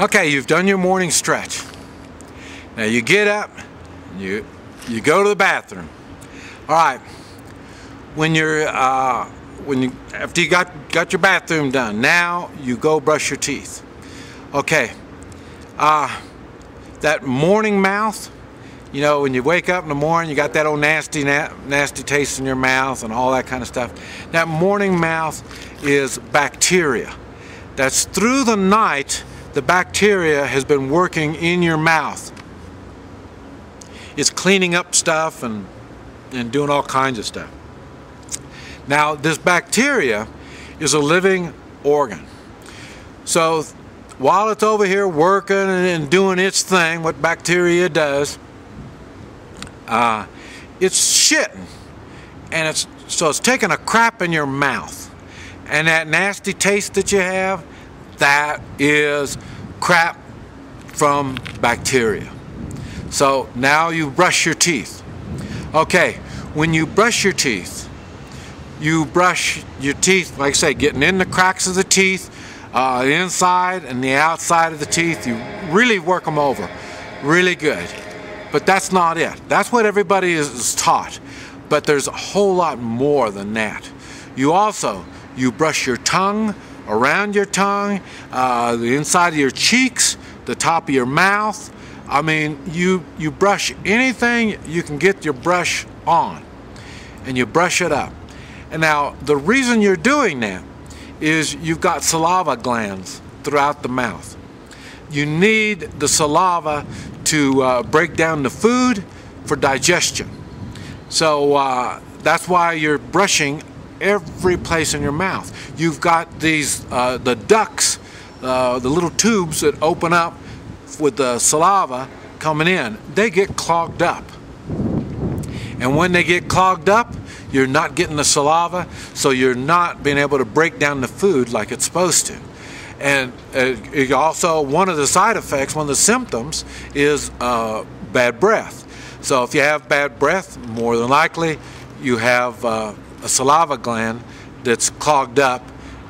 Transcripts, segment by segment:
Okay, you've done your morning stretch. Now you get up, you go to the bathroom. All right. After you got your bathroom done, now you go brush your teeth. Okay. That morning mouth, you know, when you wake up in the morning, you got that old nasty taste in your mouth and all that kind of stuff. That morning mouth is bacteria. That's through the night. The bacteria has been working in your mouth. It's cleaning up stuff and doing all kinds of stuff. Now, this bacteria is a living organ. So while it's over here working and doing its thing, what bacteria does, it's shitting. And it's taking a crap in your mouth. And that nasty taste that you have, that is crap from bacteria. So now you brush your teeth. Okay, when you brush your teeth, like I say, getting in the cracks of the teeth, the inside and the outside of the teeth. You really work them over, really good. But that's not it. That's what everybody is taught. But there's a whole lot more than that. You brush your tongue, around your tongue, the inside of your cheeks, the top of your mouth. I mean, you brush anything you can get your brush on, and you brush it up. And now, the reason you're doing that is you've got saliva glands throughout the mouth. You need the saliva to break down the food for digestion. So that's why you're brushing every place in your mouth. You've got these the ducts, the little tubes that open up with the saliva coming in. They get clogged up, and when they get clogged up, you're not getting the saliva, so you're not being able to break down the food like it's supposed to. And it also, one of the side effects, one of the symptoms is bad breath. So if you have bad breath, more than likely you have a saliva gland that's clogged up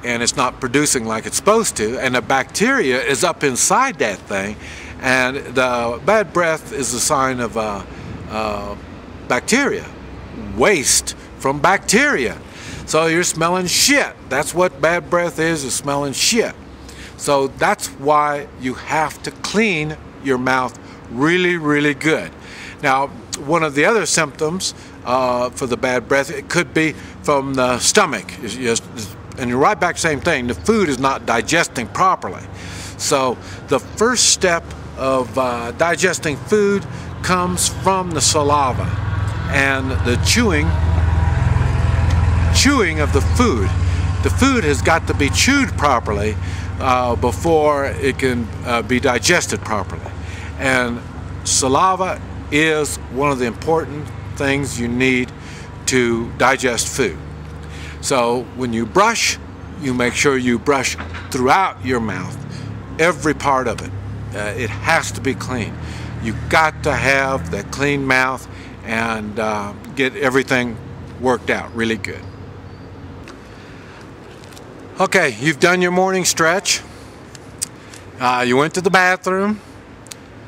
and it's not producing like it's supposed to, and the bacteria is up inside that thing, and the bad breath is a sign of bacteria, waste from bacteria. So you're smelling shit. That's what bad breath is smelling shit. So that's why you have to clean your mouth really, really good. Now, one of the other symptoms for the bad breath, it could be from the stomach. And you're right back, same thing. The food is not digesting properly. So the first step of digesting food comes from the saliva and the chewing of the food. The food has got to be chewed properly before it can be digested properly. And saliva is one of the important things you need to digest food. So when you brush, you make sure you brush throughout your mouth, every part of it. It has to be clean. You've got to have that clean mouth and get everything worked out really good. Okay, you've done your morning stretch. You went to the bathroom.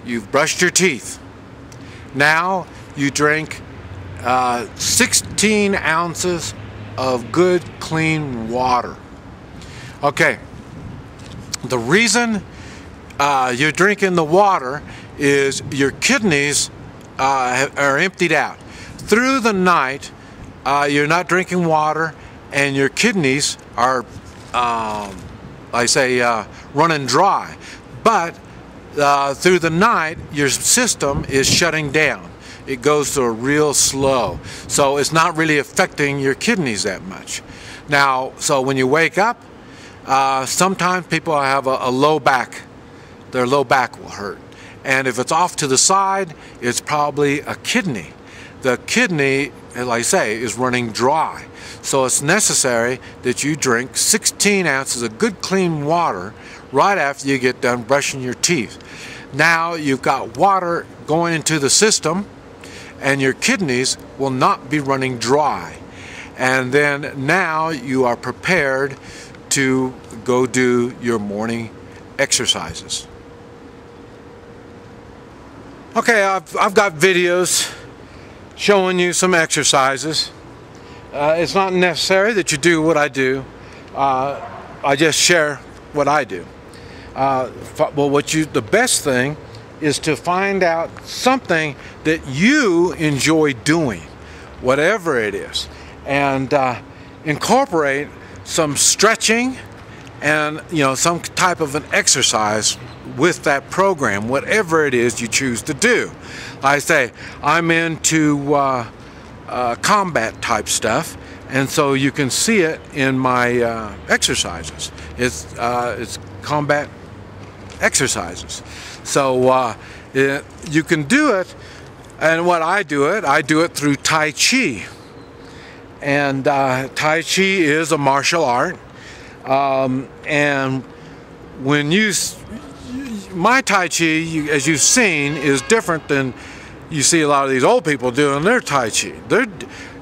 You've brushed your teeth. Now you drink 16 ounces of good, clean water. Okay, the reason you're drinking the water is your kidneys are emptied out. Through the night, you're not drinking water, and your kidneys are, running dry. But through the night, your system is shutting down. It goes to a real slow. So it's not really affecting your kidneys that much. Now, so when you wake up, sometimes people have a low back. Their low back will hurt. And if it's off to the side, it's probably a kidney. The kidney, like I say, is running dry. So it's necessary that you drink 16 ounces of good clean water right after you get done brushing your teeth. Now you've got water going into the system, and your kidneys will not be running dry. And then now you are prepared to go do your morning exercises. Okay, I've got videos showing you some exercises. It's not necessary that you do what I do. I just share what I do. Well, the best thing is to find out something that you enjoy doing, whatever it is, and incorporate some stretching and some type of an exercise with that program, whatever it is you choose to do. Like I say, I'm into combat type stuff, and so you can see it in my exercises. It's combat exercises. So you can do it, and what I do it through Tai Chi. And Tai Chi is a martial art, and when my Tai Chi, as you've seen, is different than you see a lot of these old people doing their Tai Chi.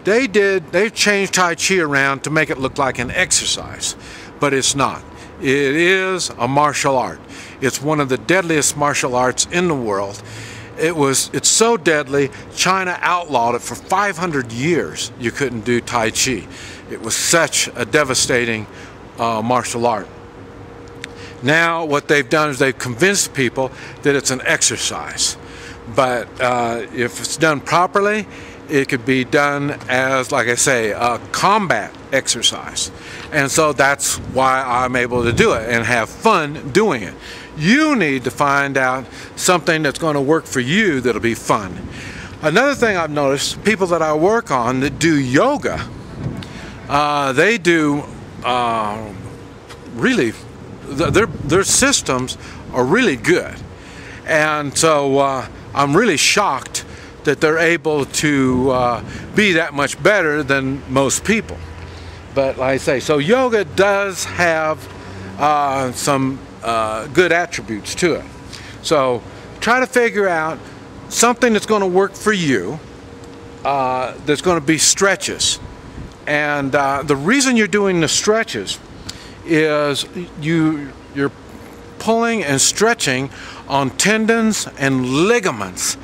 They've changed Tai Chi around to make it look like an exercise, but it's not. It is a martial art. It's one of the deadliest martial arts in the world. It's so deadly, China outlawed it for 500 years. You couldn't do Tai Chi. It was such a devastating martial art. Now what they've done is they've convinced people that it's an exercise. But if it's done properly, it could be done as, like I say, a combat exercise. And so that's why I'm able to do it and have fun doing it. You need to find out something that's going to work for you that'll be fun. Another thing I've noticed, people that I work on that do yoga, they do really, their systems are really good. And so I'm really shocked that they're able to be that much better than most people. But like I say, so yoga does have some good attributes to it. So try to figure out something that's going to work for you, that's going to be stretches. And the reason you're doing the stretches is you're pulling and stretching on tendons and ligaments.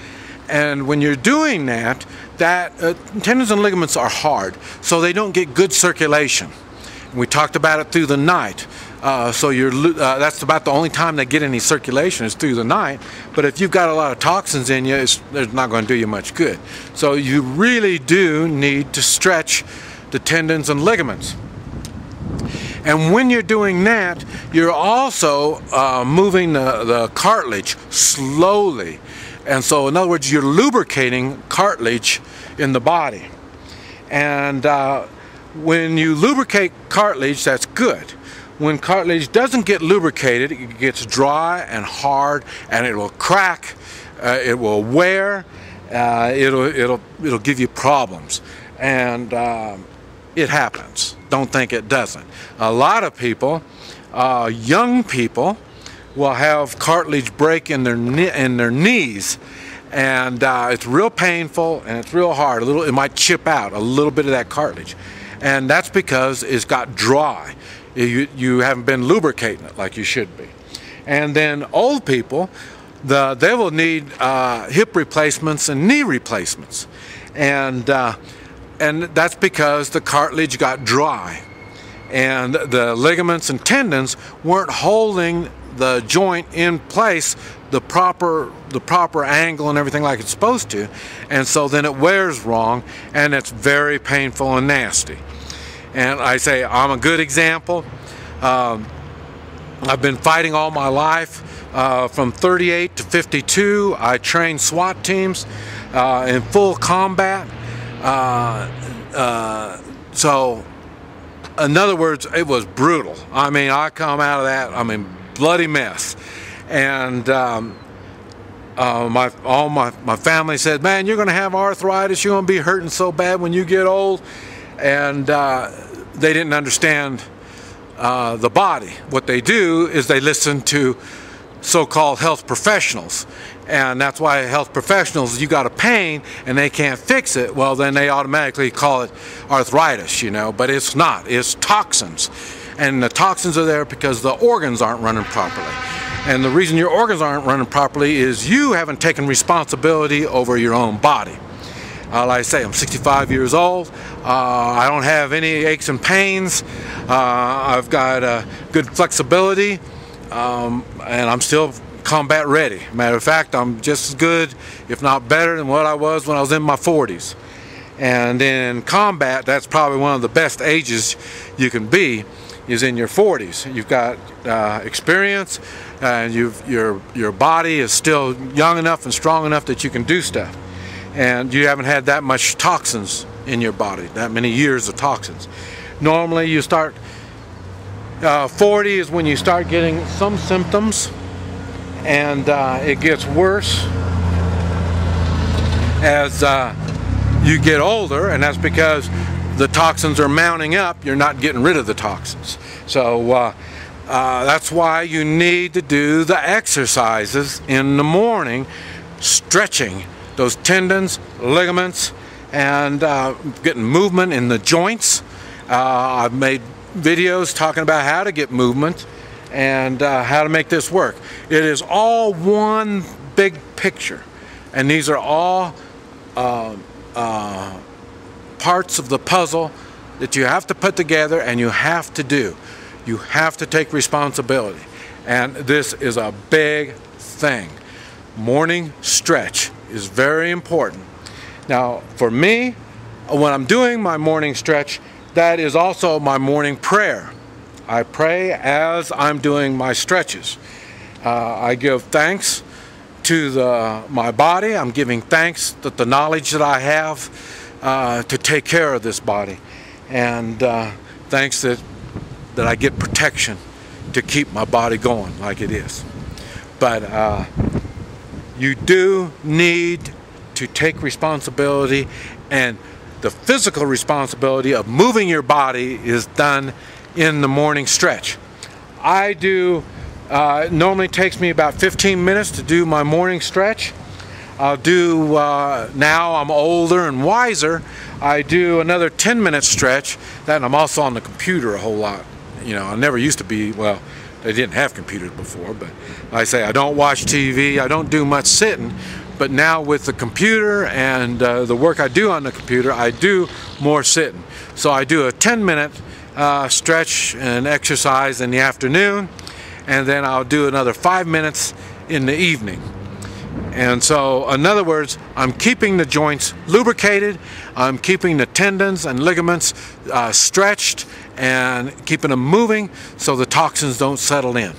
And when you're doing that, tendons and ligaments are hard, so they don't get good circulation. We talked about it through the night. So that's about the only time they get any circulation is through the night. But if you've got a lot of toxins in you, it's not going to do you much good. So you really do need to stretch the tendons and ligaments. And when you're doing that, you're also moving the cartilage slowly. And so in other words, you're lubricating cartilage in the body. And when you lubricate cartilage, that's good. When cartilage doesn't get lubricated, it gets dry and hard, and it will crack, it will wear, it'll give you problems. And it happens. Don't think it doesn't. A lot of people, young people, will have cartilage break in their knees, and it's real painful and it's real hard. It might chip out a little bit of that cartilage, and that's because it's got dry. You haven't been lubricating it like you should be. And then old people, they will need hip replacements and knee replacements, and that's because the cartilage got dry, and the ligaments and tendons weren't holding the joint in place, the proper angle and everything like it's supposed to, and so then it wears wrong, and it's very painful and nasty. And I say I'm a good example. I've been fighting all my life. From 38 to 52, I trained SWAT teams in full combat. So in other words, it was brutal. I mean, I come out of that, bloody mess. And my family said, man, you're going to have arthritis, you're going to be hurting so bad when you get old. And they didn't understand the body. What they do is they listen to so-called health professionals, and that's why health professionals, you got a pain and they can't fix it, well then they automatically call it arthritis, but it's not. It's toxins, and the toxins are there because the organs aren't running properly. And the reason your organs aren't running properly is you haven't taken responsibility over your own body. Like I say, I'm 65 years old. I don't have any aches and pains. I've got good flexibility, and I'm still combat ready. Matter of fact, I'm just as good, if not better, than what I was when I was in my 40s. And in combat, that's probably one of the best ages you can be, is in your 40s. You've got experience, and your body is still young enough and strong enough that you can do stuff. And you haven't had that much toxins in your body, that many years of toxins. Normally you start, 40 is when you start getting some symptoms, and it gets worse as you get older, and that's because the toxins are mounting up. You're not getting rid of the toxins. So that's why you need to do the exercises in the morning, stretching those tendons, ligaments, and getting movement in the joints. I've made videos talking about how to get movement and how to make this work. It is all one big picture, and these are all parts of the puzzle that you have to put together and you have to do. You have to take responsibility, and this is a big thing. Morning stretch is very important. Now for me, when I'm doing my morning stretch, that is also my morning prayer. I pray as I'm doing my stretches. I give thanks to my body. I'm giving thanks that the knowledge that I have to take care of this body, and thanks that I get protection to keep my body going like it is. But you do need to take responsibility, and the physical responsibility of moving your body is done in the morning stretch. I do, it normally takes me about 15 minutes to do my morning stretch. I'll do, now I'm older and wiser, I do another 10-minute stretch. That, and I'm also on the computer a whole lot. You know, I never used to be, well, they didn't have computers before, but like I say, I don't watch TV, I don't do much sitting, but now with the computer and the work I do on the computer, I do more sitting. So I do a 10-minute stretch and exercise in the afternoon, and then I'll do another 5 minutes in the evening. And so, in other words, I'm keeping the joints lubricated, I'm keeping the tendons and ligaments stretched, and keeping them moving so the toxins don't settle in.